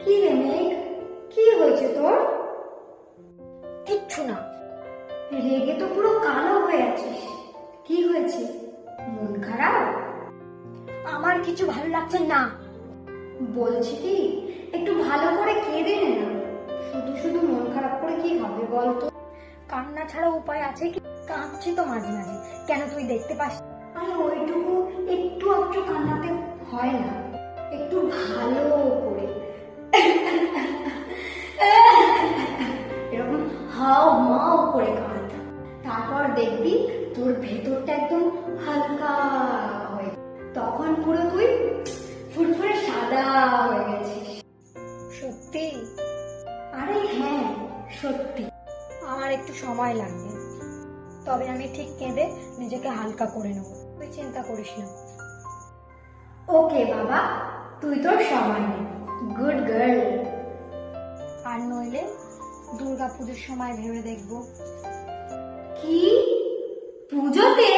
কি রে মেঘ, কি হয়েছে তোর? কিচ্ছু না। রেগে তো পুরো কালো হয়ে আছিস, কি হয়েছে? মন খারাপ? আমার কিছু ভালো লাগছে না। বলছি কি, একটু ভালো করে কেঁদে নে না। শুধু শুধু মন খারাপ করে কি হবে বলতো? কান্না ছাড়া উপায় আছে কি? কাঁদছি তো মাঝে মাঝে, কেন তুই দেখতে পাস? আরে ওইটুকু একটু একটু কান্নাতে হয় না, একটু ভালো করে এরকম হাও মাও করে কাঁদ। তারপর দেখবি তোর ভেতরটা একদম হালকা হয়ে, তখন পুরো তুই ফুরফুরে সাদা হয়ে গেছিস। সত্যি? আরে হ্যাঁ, সত্যি। আমার একটু সময় লাগবে, তবে আমি ঠিক কেঁদে নিজেকে হালকা করে নেব, তুই চিন্তা করিস না। ওকে বাবা, তুই তোর সময় নে, গুড গার্ল। আর নইলে দুর্গা পুজোর সময় ভেবে দেখবো। কি, পুজোতে?